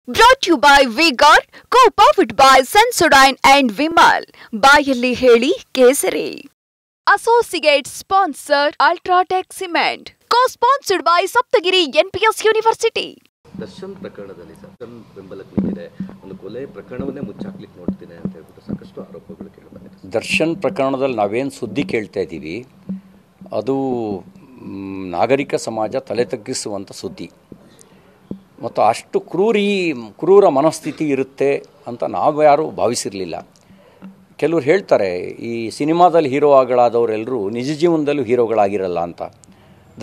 Brought to you by V-Guard, co-powered by Sensodyne and Vimal. ಬಾಯಲ್ಲಿ ಹೇಳಿ ಕೇಸರಿ. Associate sponsor Ultratech Cement. Co-sponsored by Saptagiri NPS University. Darshan ಪ್ರಕರಣದಲ್ಲಿ ದರ್ಶನ್ ಬೆಂಬಲಕ್ಕೆ ನಿಂತಿದೆ, ಒಂದು ಕೊಲೆ ಪ್ರಕರಣವನ್ನೇ ಮುಚ್ಚಾಕ್ಲಿಕ್ಕೆ ನೋಡ್ತೀನಿ ಅಂತ ಹೇಳ್ಬಿಟ್ಟು ಸಾಕಷ್ಟು ಆರೋಪಗಳು ಕೇಳಿಬಂದಿದೆ. ದರ್ಶನ್ ಪ್ರಕರಣದಲ್ಲಿ ನಾವೇನು ಸುದ್ದಿ ಕೇಳ್ತಾ ಇದ್ದೀವಿ ಅದು ನಾಗರಿಕ ಸಮಾಜ ತಲೆ ತಗ್ಗಿಸುವಂಥ ಸುದ್ದಿ ಮತ್ತು ಅಷ್ಟು ಕ್ರೂರ ಮನಸ್ಥಿತಿ ಇರುತ್ತೆ ಅಂತ ನಾವು ಯಾರೂ ಭಾವಿಸಿರಲಿಲ್ಲ. ಕೆಲವ್ರು ಹೇಳ್ತಾರೆ ಈ ಸಿನಿಮಾದಲ್ಲಿ ಹೀರೋಗಳಾದವರೆಲ್ಲರೂ ನಿಜ ಜೀವನದಲ್ಲೂ ಹೀರೋಗಳಾಗಿರಲ್ಲ ಅಂತ.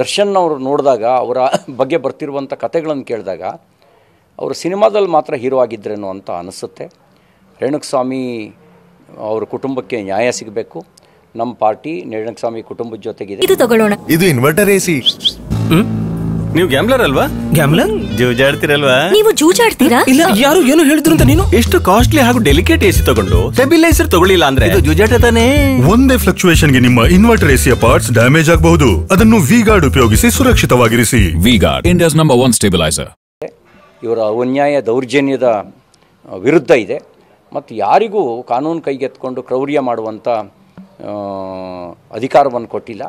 ದರ್ಶನ್ ಅವರು ನೋಡಿದಾಗ ಅವರ ಬಗ್ಗೆ ಬರ್ತಿರುವಂಥ ಕಥೆಗಳನ್ನು ಕೇಳಿದಾಗ ಅವರು ಸಿನಿಮಾದಲ್ಲಿ ಮಾತ್ರ ಹೀರೋ ಆಗಿದ್ರೇನೋ ಅಂತ ಅನಿಸುತ್ತೆ. ರೇಣುಕಸ್ವಾಮಿ ಅವ್ರ ಕುಟುಂಬಕ್ಕೆ ನ್ಯಾಯ ಸಿಗಬೇಕು. ನಮ್ಮ ಪಾರ್ಟಿ ರೇಣುಕಸ್ವಾಮಿ ಕುಟುಂಬದ ಜೊತೆಗಿದೆ. ಇದು ತಗೊಳ್ಳೋಣ. ಇದು ಇನ್ವರ್ಟರ್ ಎಸಿ. ನೀವು ಗ್ಯಾಮ್ಲರ್ ಅಲ್ವಾ? ಗ್ಯಾಮ್ಲರ್ ಜೂಜಾಡ್ತಿರಲ್ವಾ? ನೀವು ಜೂಜಾಡ್ತೀರಾ? ಇಲ್ಲ, ಯಾರು ಏನು ಹೇಳಿದ್ರು ಅಂತ ನೀನು ಎಷ್ಟು ಕಾಸ್ಟ್ಲಿ ಹಾಗೂ ಡೆಲಿಕೇಟ್ ಎಸಿ ತಗೊಂಡು ಸ್ಟೆಬಿಲೈಸರ್ ತಗೊಳ್ಳಿಲ್ಲ ಅಂದ್ರೆ ಇದು ಜೂಜಾಟ ತಾನೇ. ಒಂದೇ ಫ್ಲಕ್ಚುಯೇಷನ್ ಗೆ ನಿಮ್ಮ ಇನ್ವರ್ಟರ್ ಎಸಿಯ ಪಾರ್ಟ್ಸ್ ಡ್ಯಾಮೇಜ್ ಆಗಬಹುದು. ಅದನ್ನು ವಿ-ಗಾರ್ಡ್ ಉಪಯೋಗಿಸಿ ಸುರಕ್ಷಿತವಾಗಿರಿಸಿ. V Guard, India's number 1 stabiliser. ಇವರ ಅನ್ಯಾಯ ದೌರ್ಜನ್ಯದ ವಿರುದ್ಧ ಇದೆ ಮತ್ತು ಯಾರಿಗೂ ಕಾನೂನು ಕೈಗೆತ್ಕೊಂಡು ಕ್ರೌರ್ಯ ಮಾಡುವಂಥ ಅಧಿಕಾರವನ್ನು ಕೊಟ್ಟಿಲ್ಲ.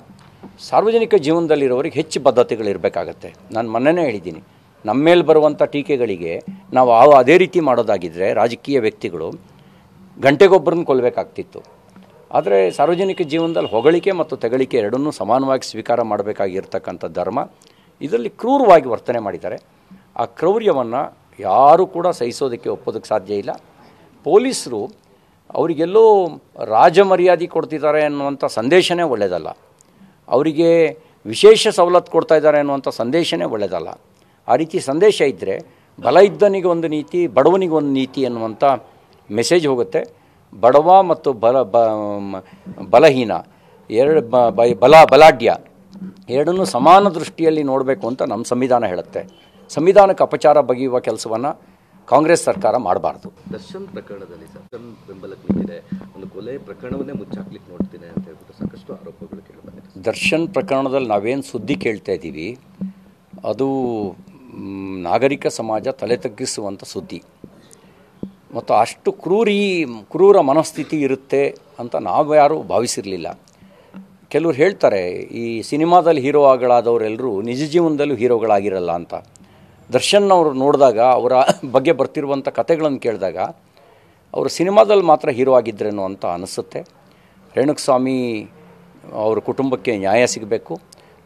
ಸಾರ್ವಜನಿಕ ಜೀವನದಲ್ಲಿರೋರಿಗೆ ಹೆಚ್ಚು ಬದ್ಧತೆಗಳಿರಬೇಕಾಗತ್ತೆ. ನಾನು ಮೊನ್ನೆನೇ ಹೇಳಿದ್ದೀನಿ, ನಮ್ಮ ಮೇಲೆ ಬರುವಂಥ ಟೀಕೆಗಳಿಗೆ ನಾವು ಅದೇ ರೀತಿ ಮಾಡೋದಾಗಿದ್ದರೆ ರಾಜಕೀಯ ವ್ಯಕ್ತಿಗಳು ಗಂಟೆಗೊಬ್ಬರನ್ನು ಕೊಲ್ಲಬೇಕಾಗ್ತಿತ್ತು. ಆದರೆ ಸಾರ್ವಜನಿಕ ಜೀವನದಲ್ಲಿ ಹೊಗಳಿಕೆ ಮತ್ತು ತೆಗಳಿಕೆ ಎರಡನ್ನೂ ಸಮಾನವಾಗಿ ಸ್ವೀಕಾರ ಮಾಡಬೇಕಾಗಿರ್ತಕ್ಕಂಥ ಧರ್ಮ ಇದರಲ್ಲಿ ಕ್ರೂರವಾಗಿ ವರ್ತನೆ ಮಾಡಿದ್ದಾರೆ. ಆ ಕ್ರೌರ್ಯವನ್ನು ಯಾರೂ ಕೂಡ ಸಹಿಸೋದಕ್ಕೆ ಒಪ್ಪೋದಕ್ಕೆ ಸಾಧ್ಯ ಇಲ್ಲ. ಪೊಲೀಸರು ಅವರಿಗೆಲ್ಲೋ ರಾಜಮರ್ಯಾದೆ ಕೊಡ್ತಿದ್ದಾರೆ ಅನ್ನುವಂಥ ಸಂದೇಶನೇ ಒಳ್ಳೆಯದಲ್ಲ. ಅವರಿಗೆ ವಿಶೇಷ ಸವಲತ್ತು ಕೊಡ್ತಾ ಇದ್ದಾರೆ ಅನ್ನುವಂಥ ಸಂದೇಶನೇ ಒಳ್ಳೆಯದಲ್ಲ. ಆ ರೀತಿ ಸಂದೇಶ ಇದ್ದರೆ ಬಲ ಇದ್ದನಿಗೆ ಒಂದು ನೀತಿ, ಬಡವನಿಗೆ ಒಂದು ನೀತಿ ಅನ್ನುವಂಥ ಮೆಸೇಜ್ ಹೋಗುತ್ತೆ. ಬಡವ ಮತ್ತು ಬಲಹೀನ ಬಲಾಢ್ಯ ಎರಡನ್ನೂ ಸಮಾನ ದೃಷ್ಟಿಯಲ್ಲಿ ನೋಡಬೇಕು ಅಂತ ನಮ್ಮ ಸಂವಿಧಾನ ಹೇಳುತ್ತೆ. ಸಂವಿಧಾನಕ್ಕೆ ಅಪಚಾರ ಬಗೆಯುವ ಕೆಲಸವನ್ನು ಕಾಂಗ್ರೆಸ್ ಸರ್ಕಾರ ಮಾಡಬಾರ್ದು. ದರ್ಶನ್ ಪ್ರಕರಣದಲ್ಲಿ ದರ್ಶನ್ ಬೆಂಬಲಕ್ಕೆ ನಿಂತಿದೆ, ಒಂದು ಕೊಲೆ ಪ್ರಕರಣವನ್ನೇ ಮುಚ್ಚಾಕ್ಲಿಕ್ಕೆ ನೋಡ್ತೀನಿ ಅಂತ ಹೇಳ್ಬಿಟ್ಟು ಸಾಕಷ್ಟು ಆರೋಪಗಳು ಕೇಳಿಬಂದಿದೆ. ದರ್ಶನ್ ಪ್ರಕರಣದಲ್ಲಿ ನಾವೇನು ಸುದ್ದಿ ಕೇಳ್ತಾ ಇದ್ದೀವಿ ಅದು ನಾಗರಿಕ ಸಮಾಜ ತಲೆ ತಗ್ಗಿಸುವಂಥ ಸುದ್ದಿ ಮತ್ತು ಅಷ್ಟು ಕ್ರೂರ ಮನಸ್ಥಿತಿ ಇರುತ್ತೆ ಅಂತ ನಾವು ಯಾರೂ ಭಾವಿಸಿರಲಿಲ್ಲ. ಕೆಲವ್ರು ಹೇಳ್ತಾರೆ ಈ ಸಿನಿಮಾದಲ್ಲಿ ಹೀರೋಗಳಾದವರೆಲ್ಲರೂ ನಿಜ ಜೀವನದಲ್ಲೂ ಹೀರೋಗಳಾಗಿರಲ್ಲ ಅಂತ. ದರ್ಶನ್ ಅವರು ನೋಡಿದಾಗ ಅವರ ಬಗ್ಗೆ ಬರ್ತಿರುವಂಥ ಕಥೆಗಳನ್ನು ಕೇಳಿದಾಗ ಅವರು ಸಿನಿಮಾದಲ್ಲಿ ಮಾತ್ರ ಹೀರೋ ಆಗಿದ್ರೇನೋ ಅಂತ ಅನಿಸುತ್ತೆ. ರೇಣುಕಸ್ವಾಮಿ ಅವ್ರ ಕುಟುಂಬಕ್ಕೆ ನ್ಯಾಯ ಸಿಗಬೇಕು.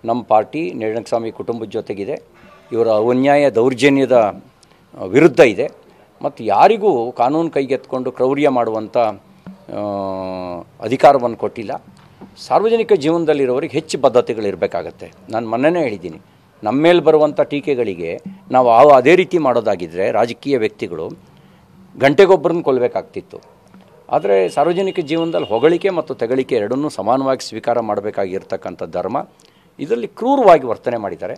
ನಮ್ಮ ಪಾರ್ಟಿ ರೇಣುಕಸ್ವಾಮಿ ಕುಟುಂಬದ ಜೊತೆಗಿದೆ. ಇವರ ಅನ್ಯಾಯ ದೌರ್ಜನ್ಯದ ವಿರುದ್ಧ ಇದೆ ಮತ್ತು ಯಾರಿಗೂ ಕಾನೂನು ಕೈಗೆತ್ಕೊಂಡು ಕ್ರೌರ್ಯ ಮಾಡುವಂಥ ಅಧಿಕಾರವನ್ನು ಕೊಟ್ಟಿಲ್ಲ. ಸಾರ್ವಜನಿಕ ಜೀವನದಲ್ಲಿರೋರಿಗೆ ಹೆಚ್ಚು ಬದ್ಧತೆಗಳಿರಬೇಕಾಗತ್ತೆ. ನಾನು ಮೊನ್ನೆನೇ ಹೇಳಿದ್ದೀನಿ, ನಮ್ಮ ಮೇಲೆ ಬರುವಂಥ ಟೀಕೆಗಳಿಗೆ ನಾವು ಅದೇ ರೀತಿ ಮಾಡೋದಾಗಿದ್ದರೆ ರಾಜಕೀಯ ವ್ಯಕ್ತಿಗಳು ಗಂಟೆಗೊಬ್ಬರನ್ನು ಕೊಲ್ಲಬೇಕಾಗ್ತಿತ್ತು. ಆದರೆ ಸಾರ್ವಜನಿಕ ಜೀವನದಲ್ಲಿ ಹೊಗಳಿಕೆ ಮತ್ತು ತೆಗಳಿಕೆ ಎರಡನ್ನೂ ಸಮಾನವಾಗಿ ಸ್ವೀಕಾರ ಮಾಡಬೇಕಾಗಿರ್ತಕ್ಕಂಥ ಧರ್ಮ ಇದರಲ್ಲಿ ಕ್ರೂರವಾಗಿ ವರ್ತನೆ ಮಾಡಿದ್ದಾರೆ.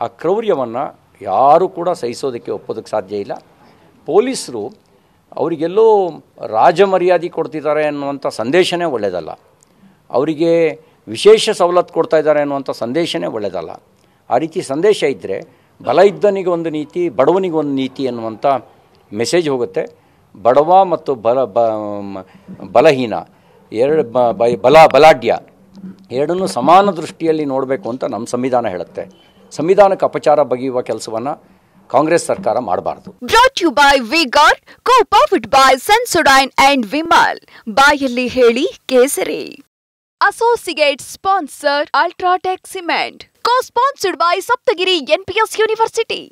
ಆ ಕ್ರೌರ್ಯವನ್ನು ಯಾರೂ ಕೂಡ ಸಹಿಸೋದಕ್ಕೆ ಒಪ್ಪೋದಕ್ಕೆ ಸಾಧ್ಯ ಇಲ್ಲ. ಪೊಲೀಸರು ಅವರಿಗೆಲ್ಲೋ ರಾಜಮರ್ಯಾದೆ ಕೊಡ್ತಿದ್ದಾರೆ ಅನ್ನುವಂಥ ಸಂದೇಶನೇ ಒಳ್ಳೆಯದಲ್ಲ. ಅವರಿಗೆ ವಿಶೇಷ ಸವಲತ್ತು ಕೊಡ್ತಾ ಇದ್ದಾರೆ ಅನ್ನುವಂಥ ಸಂದೇಶನೇ ಒಳ್ಳೆಯದಲ್ಲ. ಆ ರೀತಿ ಸಂದೇಶ ಇದ್ದರೆ ಬಲ ಇದ್ದನಿಗೆ ಒಂದು ನೀತಿ, ಬಡವನಿಗೆ ಒಂದು ನೀತಿ ಅನ್ನುವಂಥ ಮೆಸೇಜ್ ಹೋಗುತ್ತೆ. ಬಡವ ಮತ್ತು ಬಲಹೀನ ಬಲಾಢ್ಯ ಎರಡನ್ನೂ ಸಮಾನ ದೃಷ್ಟಿಯಲ್ಲಿ ನೋಡಬೇಕು ಅಂತ ನಮ್ಮ ಸಂವಿಧಾನ ಹೇಳುತ್ತೆ. ಸಂವಿಧಾನಕ್ಕೆ ಅಪಚಾರ ಬಗೆಯುವ ಕೆಲಸವನ್ನು ಕಾಂಗ್ರೆಸ್ ಸರ್ಕಾರ ಮಾಡಬಾರ್ದು. Brought to you by V-Guard, co-powered by Sensodyne and Vimal. ಬಾಯಲ್ಲಿ ಹೇಳಿ ಕೇಸರಿ. Associate sponsor Ultratech Cement. Co-sponsored by Saptagiri NPS University.